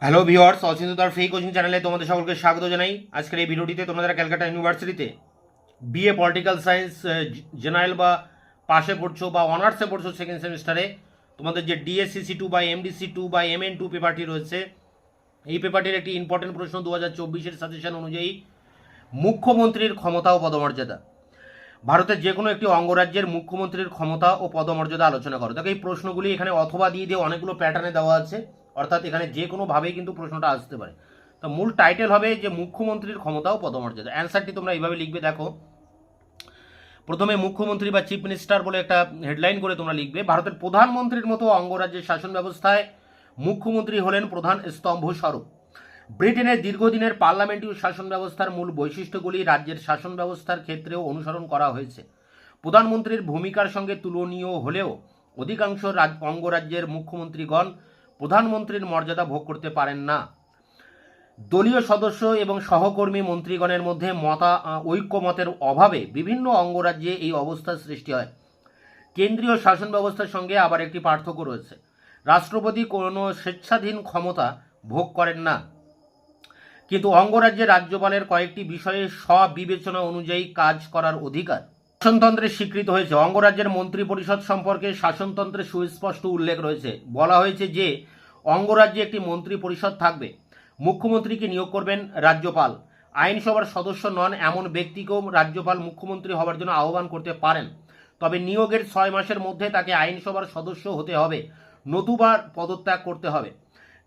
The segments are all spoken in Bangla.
হ্যালো ভিউয়ার্স, অচিন্ত তার ফ্রি কোচিং চ্যানেলে তোমাদের সকলকে স্বাগত জানাই। আজকের এই ভিডিওটিতে তোমরা ক্যালকাটা ইউনিভার্সিটিতে বিএ পলিটিক্যাল সায়েন্স জেনারেল বা পাশে পড়ছো বা অনার্সে পড়ছো সেকেন্ড সেমিস্টারে, তোমাদের যে ডিএসসিসি 2 বা এমডিসি 2 বা MN2 পেপারটি রয়েছে, এই পেপারটির একটি ইম্পর্টেন্ট প্রশ্ন 2024-এর সাজেশন অনুযায়ী মুখ্যমন্ত্রীর ক্ষমতা ও পদমর্যাদা। ভারতের যে কোনো একটি অঙ্গরাজ্যের মুখ্যমন্ত্রীর ক্ষমতা ও পদমর্যাদা আলোচনা করো। দেখো, এই প্রশ্নগুলি এখানে অথবা দিয়ে অনেকগুলো প্যাটার্নে দেওয়া আছে, অর্থাৎ এখানে যে কোনোভাবেই কিন্তু প্রশ্নটা আসতে পারে। তো মূল টাইটেল হবে যে মুখ্যমন্ত্রীর ক্ষমতা ও পদমর্যাদা। অ্যান্সারটি তোমরা এইভাবে লিখবে। দেখো, প্রথমে মুখ্যমন্ত্রী বা চিফ মিনিস্টার বলে একটা হেডলাইন করে তোমরা লিখবে। ভারতের প্রধানমন্ত্রীর মতো অঙ্গরাজ্যের শাসন ব্যবস্থায় মুখ্যমন্ত্রী হলেন প্রধান স্তম্ভ স্বরূপ। ব্রিটেনের দীর্ঘদিনের পার্লামেন্টীয় শাসন ব্যবস্থার মূল বৈশিষ্ট্যগুলি রাজ্যের শাসন ব্যবস্থার ক্ষেত্রেও অনুসরণ করা হয়েছে। প্রধানমন্ত্রীর ভূমিকার সঙ্গে তুলনীয় হলেও অধিকাংশ অঙ্গরাজ্যের মুখ্যমন্ত্রীগণ প্রধানমন্ত্রীর মর্যাদা ভোগ করতে পারেন না। দলীয় সদস্য এবং সহকর্মী মন্ত্রীগণের মধ্যে ঐক্যমতের অভাবে বিভিন্ন অঙ্গরাজ্যে এই অবস্থার সৃষ্টি হয়। কেন্দ্রীয় শাসন ব্যবস্থার সঙ্গে আবার একটি পার্থক্য রয়েছে। রাষ্ট্রপতি কোনো স্বেচ্ছাধীন ক্ষমতা ভোগ করেন না, কিন্তু অঙ্গরাজ্যের রাজ্যপালের কয়েকটি বিষয়ে স্ববিবেচনা অনুযায়ী কাজ করার অধিকার শাসনতন্ত্রে স্বীকৃত হয়েছে। অঙ্গরাজ্যের মন্ত্রী পরিষদ সম্পর্কে শাসনতন্ত্রে সুস্পষ্ট উল্লেখ রয়েছে। বলা হয়েছে যে অঙ্গরাজ্যে একটি মন্ত্রী পরিষদ থাকবে। মুখ্যমন্ত্রীকে নিয়োগ করবেন রাজ্যপাল। আইনসভার সদস্য নন এমন ব্যক্তিকেও রাজ্যপাল মুখ্যমন্ত্রী হওয়ার জন্য আহ্বান করতে পারেন, তবে নিয়োগের 6 মাসের মধ্যে তাকে আইনসভার সদস্য হতে হবে, নতুবা পদত্যাগ করতে হবে।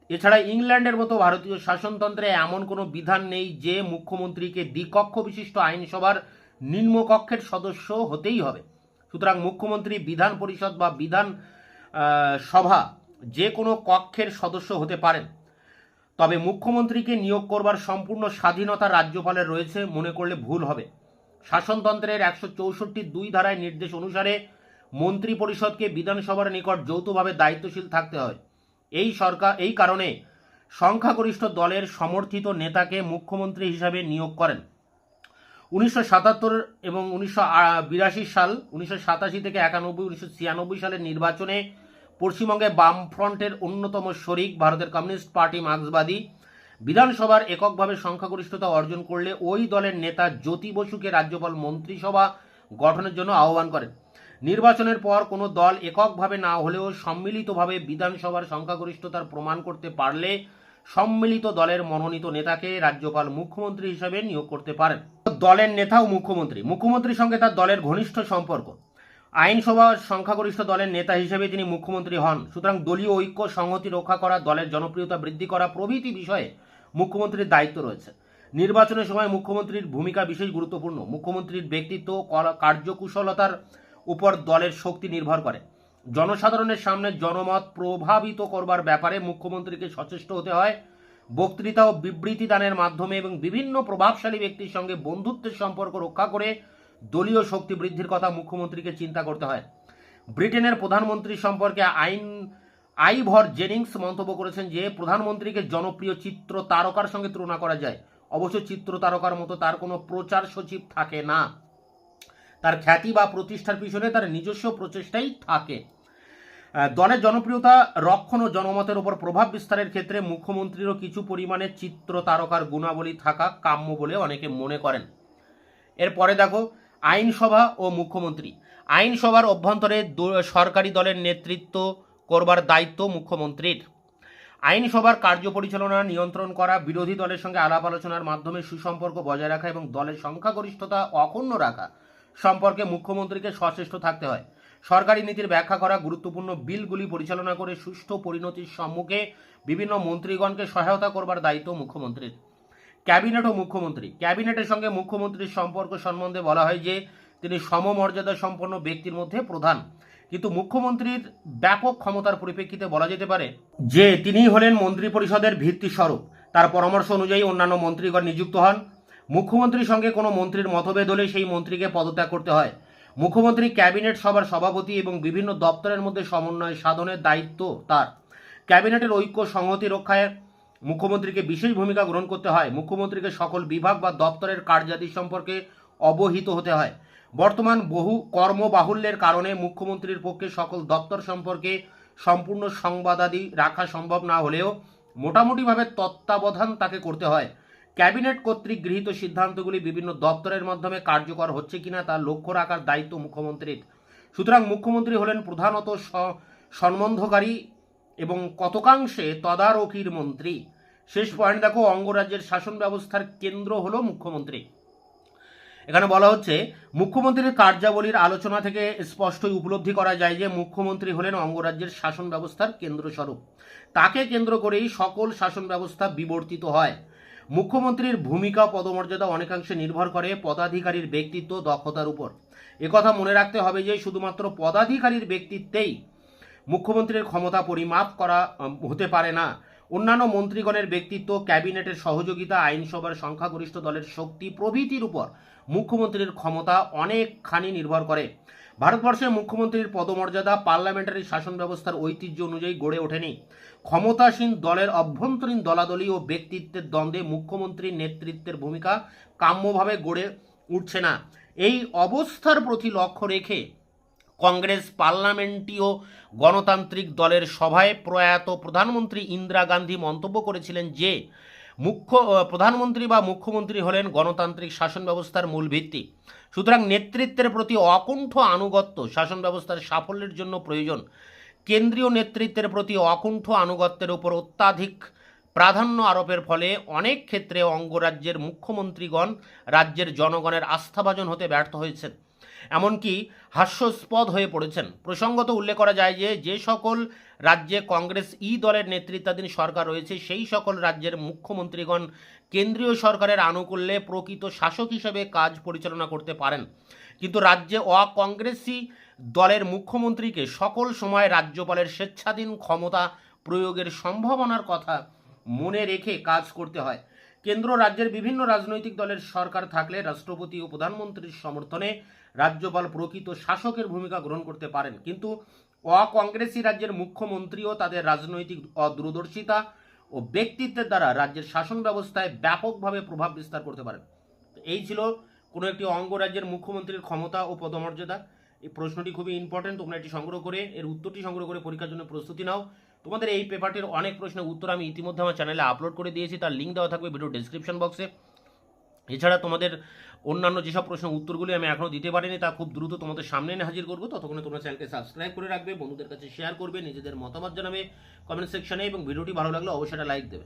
এছাড়া ইংল্যান্ডের মতো ভারতীয় শাসনতন্ত্রে এমন কোনো বিধান নেই যে মুখ্যমন্ত্রীকে দ্বিকক্ষ বিশিষ্ট আইনসভার নিম্নকক্ষের সদস্য হতেই হবে। সুতরাং মুখ্যমন্ত্রী বিধান পরিষদ বা বিধান সভা যে কোনো কক্ষের সদস্য হতে পারেন, তবে মুখ্যমন্ত্রীকে নিয়োগ করবার সম্পূর্ণ স্বাধীনতা রাজ্যপালের রয়েছে মনে করলে ভুল হবে। শাসনতন্ত্রের 164(2) ধারায় নির্দেশ অনুসারে মন্ত্রী পরিষদকে বিধানসভার নিকট যৌথভাবে দায়িত্বশীল থাকতে হয়। এই কারণে সংখ্যাগরিষ্ঠ দলের সমর্থিত নেতাকে মুখ্যমন্ত্রী হিসাবে নিয়োগ করেন। 1977 এবং 1982 সাল, 1987 থেকে 91, 1996 সালের নির্বাচনে পশ্চিমবঙ্গে বামফ্রন্টের অন্যতম শরিক ভারতের কমিউনিস্ট পার্টি মার্ক্সবাদী বিধানসভার এককভাবে সংখ্যাগরিষ্ঠতা অর্জন করলে ওই দলের নেতা জ্যোতি বসুকে রাজ্যপাল মন্ত্রিসভা গঠনের জন্য আহ্বান করেন। নির্বাচনের পর কোনো দল এককভাবে না হলেও সম্মিলিতভাবে বিধানসভার সংখ্যাগরিষ্ঠতার প্রমাণ করতে পারলে সম্মিলিত দলের মনোনীত নেতাকে রাজ্যপাল মুখ্যমন্ত্রী হিসাবে নিয়োগ করতে পারেন। দলের নেতা ও মুখ্যমন্ত্রীর সঙ্গে তার দলের ঘনিষ্ঠ সম্পর্ক। আইনসভার সংখ্যাগরিষ্ঠ দলের নেতা হিসেবে তিনি মুখ্যমন্ত্রী হন। সুতরাং দলীয় ঐক্য সংহতি রক্ষা করা, দলের জনপ্রিয়তা বৃদ্ধি করা প্রভৃতি বিষয়ে মুখ্যমন্ত্রীর দায়িত্ব রয়েছে। নির্বাচনের সময় মুখ্যমন্ত্রীর ভূমিকা বিশেষ গুরুত্বপূর্ণ। মুখ্যমন্ত্রীর ব্যক্তিত্ব কার্যকুশলতার উপর দলের শক্তি নির্ভর করে। জনসাধারণের সামনে জনমত প্রভাবিত করবার ব্যাপারে মুখ্যমন্ত্রীকে সচেষ্ট হতে হয়। বক্তৃতা ও বিবৃতি দানের মাধ্যমে এবং বিভিন্ন প্রভাবশালী ব্যক্তির সঙ্গে বন্ধুত্বের সম্পর্ক রক্ষা করে দলীয় শক্তি বৃদ্ধির কথা মুখ্যমন্ত্রীকে চিন্তা করতে হয়। ব্রিটেনের প্রধানমন্ত্রী সম্পর্কে আইভর জেনিংস মন্তব্য করেছেন যে প্রধানমন্ত্রীকে জনপ্রিয় চিত্র তারকার সঙ্গে তুলনা করা যায়। অবশ্য চিত্র তারকার মতো তার কোনো প্রচার সচিব থাকে না। তার খ্যাতি বা প্রতিষ্ঠার পিছনে তার নিজস্ব প্রচেষ্টাই থাকে। দলের জনপ্রিয়তা রক্ষণ ও জনমতের উপর প্রভাব বিস্তারের ক্ষেত্রে মুখ্যমন্ত্রীরও কিছু পরিমাণে চিত্র তারকার গুণাবলী থাকা কাম্য বলে অনেকে মনে করেন। এরপরে দেখো, আইনসভা ও মুখ্যমন্ত্রী। আইনসভার অভ্যন্তরে সরকারি দলের নেতৃত্ব করবার দায়িত্ব মুখ্যমন্ত্রীর। আইনসভার কার্য পরিচালনা নিয়ন্ত্রণ করা, বিরোধী দলের সঙ্গে আলাপ আলোচনার মাধ্যমে সুসম্পর্ক বজায় রাখা এবং দলের সংখ্যাগরিষ্ঠতা অক্ষুণ্ণ রাখা সম্পর্কে মুখ্যমন্ত্রীকে সচেষ্ট থাকতে হয়। সরকারি নীতির ব্যাখ্যা করা, গুরুত্বপূর্ণ বিলগুলি পরিচালনা করে সুষ্ঠু পরিণতির সম্মুখে বিভিন্ন মন্ত্রীগণকে সহায়তা করবার দায়িত্ব মুখ্যমন্ত্রীর। ক্যাবিনেট ও মুখ্যমন্ত্রী। ক্যাবিনেটের সঙ্গে মুখ্যমন্ত্রীর সম্পর্ক সম্বন্ধে বলা হয় যে তিনি সমমর্যাদা সম্পন্ন ব্যক্তির মধ্যে প্রধান, কিন্তু মুখ্যমন্ত্রীর ব্যাপক ক্ষমতার পরিপ্রেক্ষিতে বলা যেতে পারে যে তিনি হলেন মন্ত্রী পরিষদের ভিত্তি স্বরূপ। তার পরামর্শ অনুযায়ী অন্যান্য মন্ত্রীগণ নিযুক্ত হন। মুখ্যমন্ত্রীর সঙ্গে কোনো মন্ত্রীর মতভেদ হলে সেই মন্ত্রীকে পদত্যাগ করতে হয়। মুখ্যমন্ত্রী ক্যাবিনেট সভার সভাপতি এবং বিভিন্ন দপ্তরের মধ্যে সমন্বয় সাধনের দায়িত্ব তার। ক্যাবিনেটের ঐক্য সংহতি রক্ষায় মুখ্যমন্ত্রীকে বিশেষ ভূমিকা গ্রহণ করতে হয়। মুখ্যমন্ত্রীকে সকল বিভাগ বা দপ্তরের কার্যাদি সম্পর্কে অবহিত হতে হয়। বর্তমান বহু কর্মবাহুল্যের কারণে মুখ্যমন্ত্রীর পক্ষে সকল দপ্তর সম্পর্কে সম্পূর্ণ সংবাদাদি রাখা সম্ভব না হলেও মোটামুটিভাবে তত্ত্বাবধান তাকে করতে হয়। ক্যাবিনেট কর্তৃক গৃহীত সিদ্ধান্তগুলি বিভিন্ন দপ্তরের মাধ্যমে কার্যকর হচ্ছে কিনা তা লক্ষ্য রাখার দায়িত্ব মুখ্যমন্ত্রীর। সুতরাং মুখ্যমন্ত্রী হলেন প্রধানত সম্বন্ধকারী এবং কতকাংশে তদারকির মন্ত্রী। শেষ পয়েন্ট দেখো, অঙ্গরাজ্যের শাসন ব্যবস্থার কেন্দ্র হলো মুখ্যমন্ত্রী। এখানে বলা হচ্ছে মুখ্যমন্ত্রীর কার্যাবলীর আলোচনা থেকে স্পষ্টই উপলব্ধি করা যায় যে মুখ্যমন্ত্রী হলেন অঙ্গরাজ্যের শাসন ব্যবস্থার কেন্দ্রস্বরূপ। তাকে কেন্দ্র করেই সকল শাসন ব্যবস্থা বিবর্তিত হয়। মুখ্যমন্ত্রীর ভূমিকা পদমর্যাদা অনেকাংশে নির্ভর করে পদাধিকারীর ব্যক্তিত্ব দক্ষতার উপর। একথা মনে রাখতে হবে যে শুধুমাত্র পদাধিকারীর ব্যক্তিত্বেই মুখ্যমন্ত্রীর ক্ষমতা পরিমাপ করা হতে পারে না। অন্যান্য মন্ত্রীগণের ব্যক্তিত্ব, ক্যাবিনেটের সহযোগিতা, আইনসভার সংখ্যাগরিষ্ঠ দলের শক্তি প্রভৃতির উপর মুখ্যমন্ত্রীর ক্ষমতা অনেকখানি নির্ভর করে। ভারতবর্ষে মুখ্যমন্ত্রীর পদমর্যাদা পার্লামেন্টারি শাসন ব্যবস্থার ঐতিহ্য অনুযায়ী গড়ে ওঠেনি। ক্ষমতাসীন দলের অভ্যন্তরীণ দলাদলি ও ব্যক্তিত্বের দ্বন্দ্বে মুখ্যমন্ত্রীর নেতৃত্বের ভূমিকা কাম্যভাবে গড়ে উঠছে না। এই অবস্থার প্রতি লক্ষ্য রেখে কংগ্রেস পার্লামেন্টীয় গণতান্ত্রিক দলের সভায় প্রয়াত প্রধানমন্ত্রী ইন্দিরা গান্ধী মন্তব্য করেছিলেন যে প্রধানমন্ত্রী বা মুখ্যমন্ত্রী হলেন গণতান্ত্রিক শাসন ব্যবস্থার মূল ভিত্তি। সুতরাং নেতৃত্বের প্রতি অকুণ্ঠ আনুগত্য শাসন ব্যবস্থার সাফল্যের জন্য প্রয়োজন। কেন্দ্রীয় নেতৃত্বের প্রতি অকুণ্ঠ আনুগত্যের উপর অত্যাধিক প্রাধান্য আরোপের ফলে অনেক ক্ষেত্রে অঙ্গরাজ্যের মুখ্যমন্ত্রীগণ রাজ্যের জনগণের আস্থাভাজন হতে ব্যর্থ হয়েছেন, এমনকি হাস্যাস্পদ হয়ে পড়েছেন। প্রসঙ্গত উল্লেখ করা যায় যে সকল রাজ্যে কংগ্রেস দলের নেতৃত্বাধীন সরকার রয়েছে সেই সকল রাজ্যের মুখ্যমন্ত্রীগণ কেন্দ্রীয় সরকারের আনুকূল্যে প্রকৃত শাসক হিসেবে কাজ পরিচালনা করতে পারেন, কিন্তু রাজ্যে অকংগ্রেসি দলের মুখ্যমন্ত্রীকে সকল সময় রাজ্যপালের স্বেচ্ছাধীন ক্ষমতা প্রয়োগের সম্ভাবনার কথা মনে রেখে কাজ করতে হয়। কেন্দ্র রাজ্যের বিভিন্ন রাজনৈতিক দলের সরকার থাকলে রাষ্ট্রপতি ও প্রধানমন্ত্রীর সমর্থনে রাজ্যপাল প্রকৃত শাসকের ভূমিকা গ্রহণ করতে পারেন, কিন্তু অকংগ্রেসি রাজ্যের মুখ্যমন্ত্রীও তাদের রাজনৈতিক দূরদর্শিতা ও ব্যক্তিত্বের দ্বারা রাজ্যের শাসন ব্যবস্থায় ব্যাপকভাবে প্রভাব বিস্তার করতে পারেন। এই ছিল কোনো একটি অঙ্গরাজ্যের মুখ্যমন্ত্রীর ক্ষমতা ও পদমর্যাদা। এই প্রশ্নটি খুবই ইম্পর্টেন্ট, তোমরা এটি সংগ্রহ করে এর উত্তরটি সংগ্রহ করে পরীক্ষার জন্য প্রস্তুতি নাও। তোমাদের এই পেপারটির অনেক প্রশ্নের উত্তর আমি ইতিমধ্যে আমার চ্যানেলে আপলোড করে দিয়েছি, তার লিঙ্ক দেওয়া থাকবে ভিডিও ডেসক্রিপশন বক্সে। এছাড়া তোমাদের অন্যান্য যেসব প্রশ্নের উত্তরগুলি আমি এখনও দিতে পারিনি তা খুব দ্রুত তোমাদের সামনে এনে হাজির করবো। ততক্ষণে তোমরা চ্যানেলকে সাবস্ক্রাইব করে রাখবে, বন্ধুদের কাছে শেয়ার করবে, নিজেদের মতামত জানাবে কমেন্ট সেকশনে, এবং ভিডিওটি ভালো লাগলে অবশ্যই লাইক দেবে।